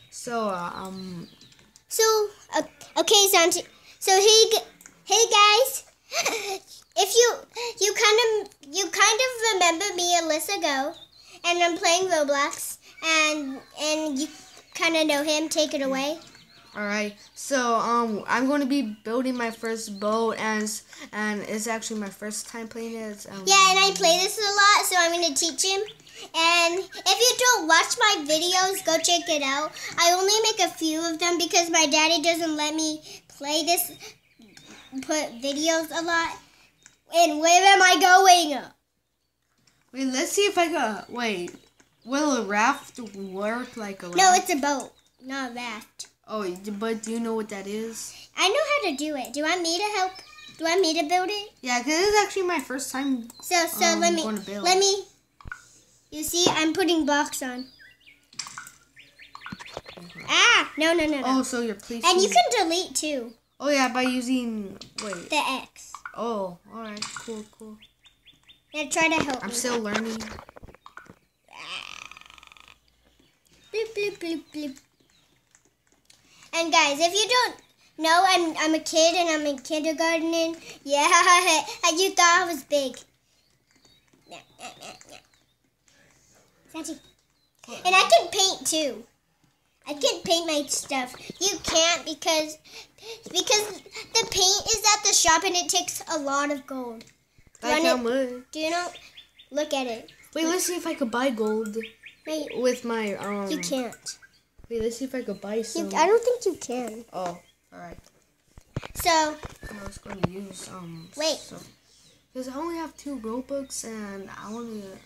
So Okay, Santi. So hey guys, if you kind of remember me, Alyssa Go, and I'm playing Roblox, and you kind of know him. Take it away. Alright, so I'm going to be building my first boat, and it's actually my first time playing it. Yeah, and I play this a lot, so I'm going to teach him. And if you don't watch my videos, go check it out. I only make a few of them because my daddy doesn't let me put videos a lot. And where am I going? Wait, let's see if I can. Wait, will a raft work like a raft? No, it's a boat, not a raft. Oh, but do you know what that is? I know how to do it. Do you want me to help? Do you want me to build it? Yeah, because this is actually my first time. So let me. You see, I'm putting blocks on. Ah, no. Oh, so you're placing. And you can delete too. Oh yeah, by using the X. Oh, all right, cool. Now try to help me. I'm still learning. Bloop, bloop, bloop, bloop. And guys, if you don't know, I'm a kid and I'm in kindergarten. Yeah, and you thought I was big. And I can paint too. I can paint my stuff. You can't because the paint is at the shop and it takes a lot of gold. Like how much? Do you know? Look at it. Wait, let's see if I could buy gold. Wait. With my You can't. Wait, let's see if I could buy some. I don't think you can. Oh, all right. So. I was going to use Wait. Because I only have 2 Robux and I want to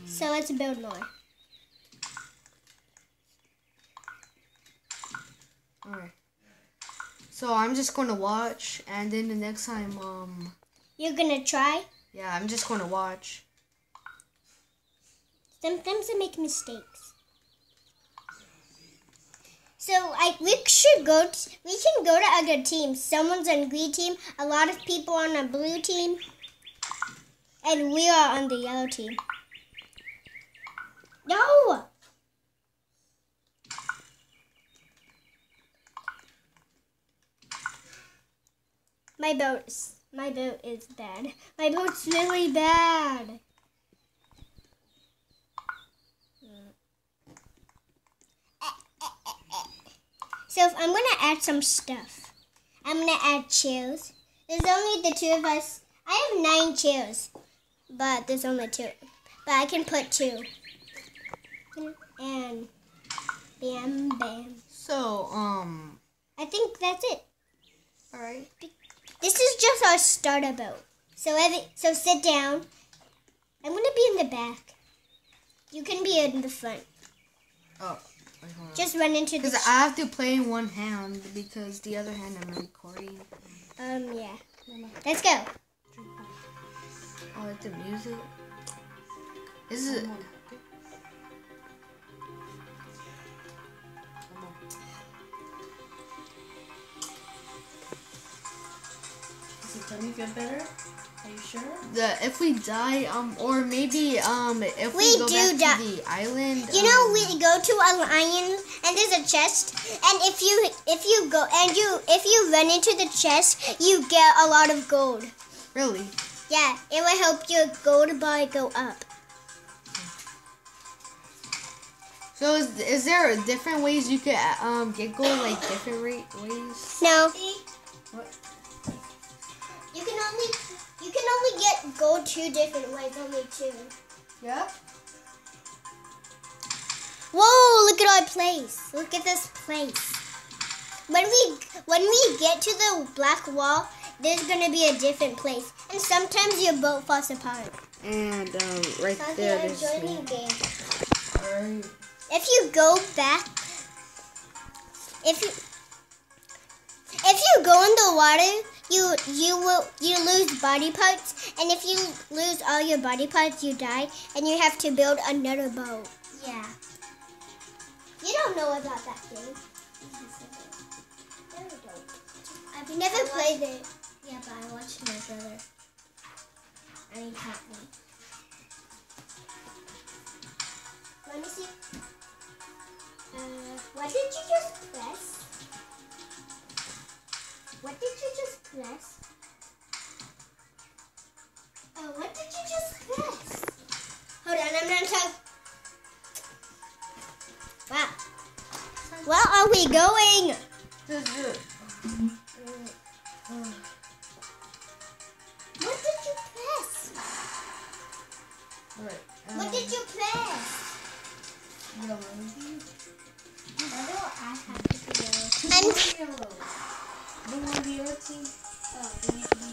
So let's build more. Alright. So I'm just going to watch, and then the next time, You're going to try? Yeah, I'm just going to watch. Sometimes I make mistakes. So we can go to other teams. Someone's on green team, a lot of people on a blue team, and we are on the yellow team. No! My boat is bad. My boat's really bad. So if I'm going to add some stuff. I'm going to add chairs. There's only the 2 of us. I have 9 chairs, but there's only 2. But I can put 2. And bam, bam. So, I think that's it. Alright. This is just our starter boat. So sit down. I'm going to be in the back. You can be in the front. Oh, wait, hold on. Just run into the... Because I have to play in one hand because the other hand I'm recording. Yeah. Let's go. Oh, like the music? This is... Does it feel better? Are you sure? If we die, or maybe if we go back to the island. You know, we go to an island and there's a chest, and if you run into the chest, you get a lot of gold. Really? Yeah, it will help your gold bar go up. So is there different ways you could get gold, like different ways? No. What? You can only get gold 2 different ways, only 2. Yeah. Whoa, look at our place. Look at this place. When we get to the black wall, there's gonna be a different place. And sometimes your boat falls apart. And right there I'm joining the game. Alright. If you go back, if you go in the water, you lose body parts, and if you lose all your body parts, you die, and you have to build another boat. Yeah. You don't know about that game. No, you don't. I've never played it. Yeah, but I watched my brother. And he taught me. Let me see. What did you just press? What did you just press? Oh, what did you just press? Hold on, I'm gonna talk. Wow. Where are we going? What did you press? Alright. What did you press? Yellow. Why do I have to be yellow? I'm yellow. They want to be your team. Oh, they need to be.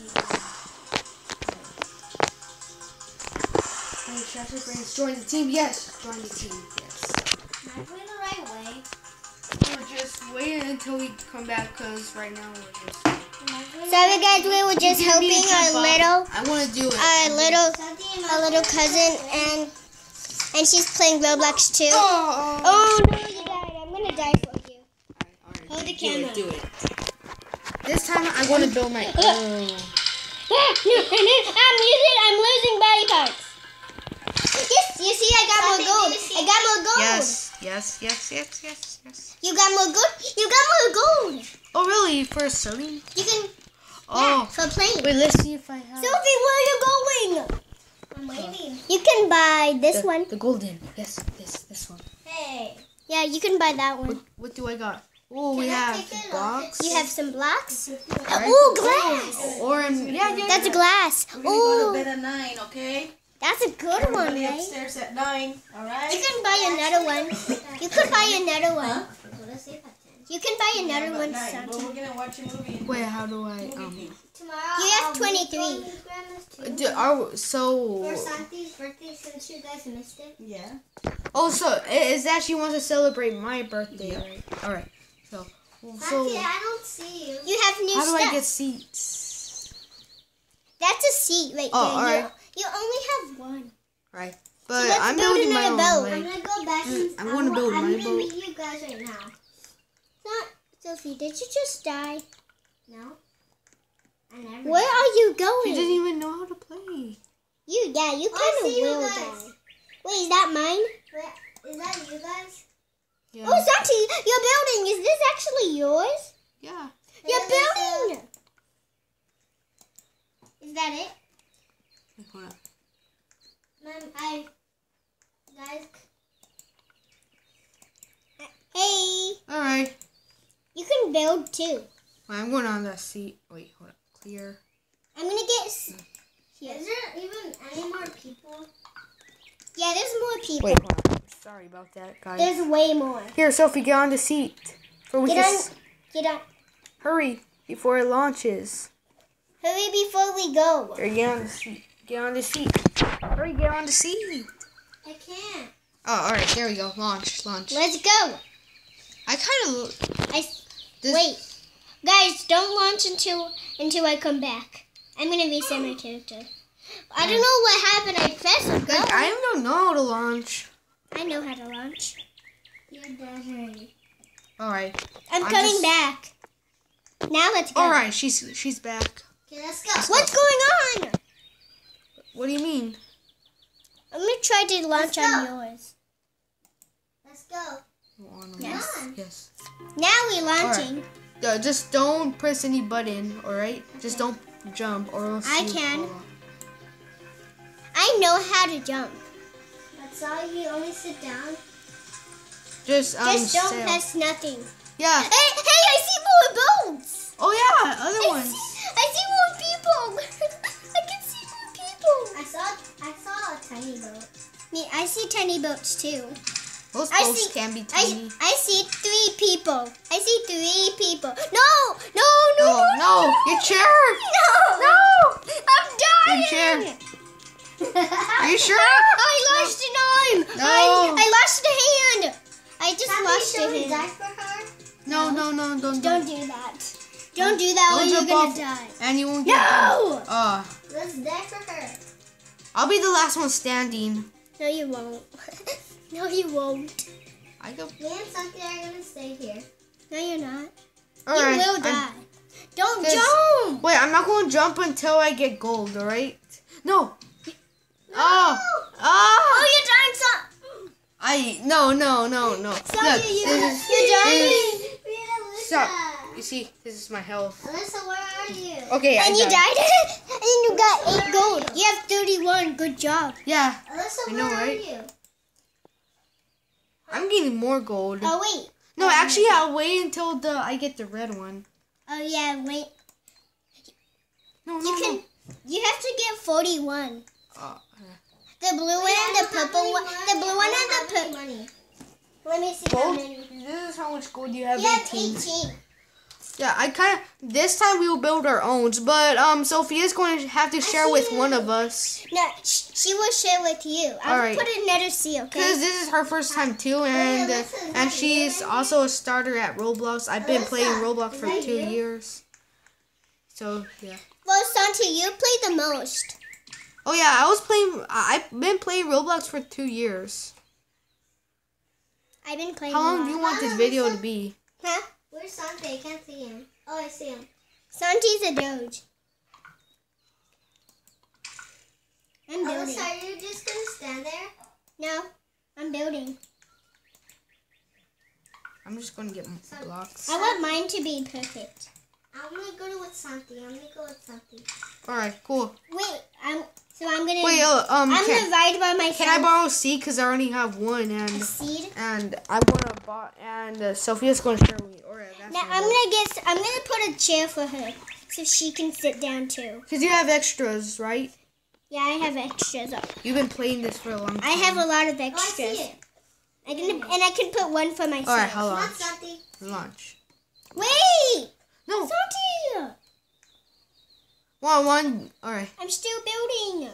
Hey, Chester Brains, join the team. Yes, join the team. Yes. Am I going the right way? We're just waiting until we come back because right now we're just. Sorry guys, we were just helping our little I want to do it. our little cousin and she's playing Roblox too. Oh, Oh no, you died. I'm gonna die for you. Alright, Hold the do camera. it, do it. This time I want to build my own. I'm losing body parts. Yes, you see, I got more gold. I got more gold. Yes. You got more gold. You got more gold. Oh, really? For starting? You can. Oh. Yeah, for playing. Wait, let's see if I have. Sophie, where are you going? I'm waiting. You can buy this one. The golden. Yes, this one. Hey. Yeah, you can buy that one. What do I got? Oh, we Can I have take a blocks. You have some blocks. Alright. Oh, glass. Or yeah. That's a glass. We're going to go to Oh, bed at 9, okay? that's a good one, Everybody right? upstairs at 9, alright? You can buy another one. You could buy another one. You can buy another one But sometime. we're going to watch a movie. Wait, how do I Movie. You have 23. so Santi's birthday since you guys missed it. Yeah. oh, so it's that she wants to celebrate my birthday, right? All right. So I don't see you. You have new how do stuff. I get seats? That's a seat right Oh, there. alright. You only have one. Right. So But let's I'm build building my another own. boat. I'm Like, gonna go back. I'm gonna build my I'm boat. gonna meet you guys right now. Not Sophie. Did you just die? No. I never. Where are you she going? doesn't even know how to play. You kind of will die. Wait, is that mine? Wait, is that you guys? Yeah. Oh, Santi, your building. Is this actually yours? Yeah. Your building. Is that it? Hold on. Guys. Hey, All right. you can build too. Wait, I'm going on that seat. Wait, hold on. Clear. I'm gonna get. Is there even any more people? Yeah, there's more people. Wait, hold on. Sorry about that, guys. There's way more. Here, Sophie, get on the seat. For we Get can on. Get on. hurry before it launches. Hurry before we go. Here, get on the seat. Get on the seat. Hurry, get on the seat. I can't. Oh, all right. There we go. Launch. Let's go. I kind of. Wait, guys, don't launch until I come back. I'm gonna reset my character. I don't know what happened. I pressed go. I don't know how to launch. I know how to launch. You're dead. All right. I'm coming back. Now let's go. All right. She's back. Okay, let's go. What's going on? What do you mean? I'm gonna try to launch on yours. Let's go. Yes. Yes. Now we're launching. Just don't press any button. All right. Just don't jump or else I you can. fall off. I know how to jump. That's all. You only sit down. Just don't sail. press nothing. Yeah. Hey, I see more boats. Oh yeah. Other ones. I see more people. I can see more people. I saw a tiny boat. I see tiny boats too. Those boats can be tiny. I see 3 people. I see 3 people. No. No. Your chair. No. I'm dying. Your chair. Are you sure? I lost an arm. No. I lost a hand. I just lost a hand. Die for her? No, don't Don't do that. Don't do that or Don't you're jump gonna off. die. And you won't get No! Let's die for her. I'll be the last one standing. No, you won't. No, you won't. I go. Me and Santi are gonna stay here. No, you're not. All you right, will die. I'm- Don't This- jump! Wait, I'm not going to jump until I get gold. All right? No. Oh. Oh, you're dying, son. No. Sorry, Look, stop. You see, this is my health. Alyssa, where are you? Okay, And you died? And you got 8 gold. You have 31. Good job. Yeah, Alyssa, I know, where right? are you? I'm getting more gold. Oh, wait. No, actually, I'll wait until I get the red one. Oh, yeah, wait. No. You have to get 41. Uh, The blue one and the purple one. The blue one and the purple. Let me see how gold? many. This is how much gold you have. You have 18. 18. Yeah, I kind of. This time we will build our own, but Sophia's going to have to share with one of us. No, she will share with you. I will Alright. put another C, okay? Because this is her first time too, and she's also a starter at Roblox. I've been playing Roblox for 2 years. So yeah. Well, Santi, you play the most. Oh yeah, I've been playing Roblox for 2 years. I've been playing. How long do you want this video to be? Huh? Where's Santi? I can't see him. Oh, I see him. Santi's a doge. I'm building. Alyssa, are you just gonna stand there? No, I'm building. I'm just gonna get blocks. I want mine to be perfect. I'm gonna go with Santi. All right, cool. Wait, I'm gonna. Wait, I'm gonna ride by myself. can I borrow seed? Cause I already have one, a seed? and I'm gonna buy, and Sophia's gonna share with me. All right, that's Now I'm gonna put a chair for her so she can sit down too. Cause you have extras, right? Yeah, I have extras. You've been playing this for a long time. I have a lot of Oh, I extras. see it. I can put one for myself. All right, how Come on, long? Santi. Launch. Wait, No, Santi! one. All right. I'm still building.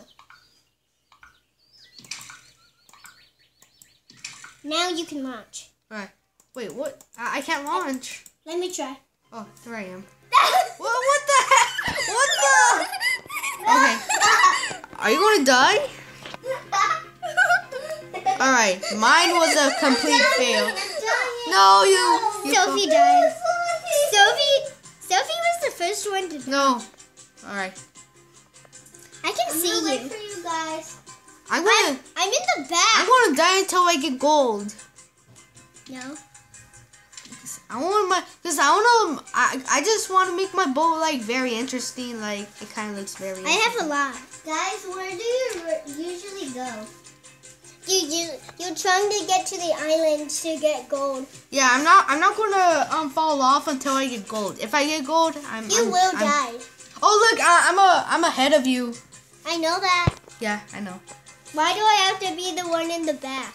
Now you can launch. All right. Wait, what? I can't launch. Let me try. Oh, there I am. What the heck? What the? Okay. Are you gonna die? All right. Mine was a complete fail. No, you Sophie died. Sophie was the first one to die. No. All right. I can I'm see gonna wait you. for you guys. I'm gonna I'm in the back. I'm gonna die until I get gold. No. I want my, cause I don't know. I just want to make my boat like very interesting. Like it kind of looks very. I have a lot. Guys, where do you usually go? You're trying to get to the island to get gold. Yeah, I'm not gonna fall off until I get gold. If I get gold, You will die. Oh look, I'm ahead of you. I know that. Yeah, I know. Why do I have to be the one in the back?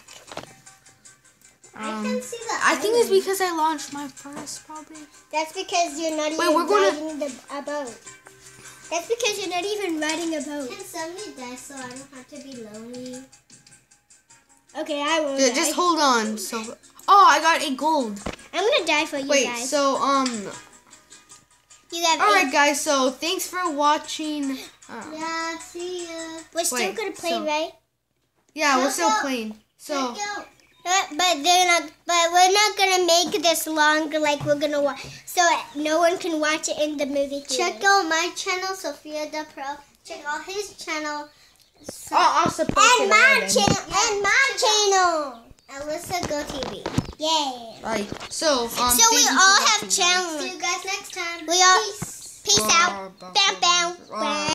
I can see the I think it's island. because I launched my first, probably. That's because you're not Wait, even we're gonna- riding a boat. That's because you're not even riding a boat. Can somebody die so I don't have to be lonely? Okay, I will Yeah, die. just hold on. So, oh, I got 8 gold. I'm gonna die for you Wait, guys. so You have all 8. right, guys. So thanks for watching. Yeah, see ya. We're still wait, gonna play, so- right? Yeah, we're Let's still go. playing. So. Go. But we're not gonna make this long. Like we're gonna watch, so no one can watch it in the movie theater. Check out my channel, Sophia the Pro. Check out his channel. I'll support And it my already. channel. And my channel. Alyssa Go TV. Yeah. Right. So, So thank we you for all watching, have guys. channels. See you guys next time. We all Peace. peace out. Bow bow. Bow.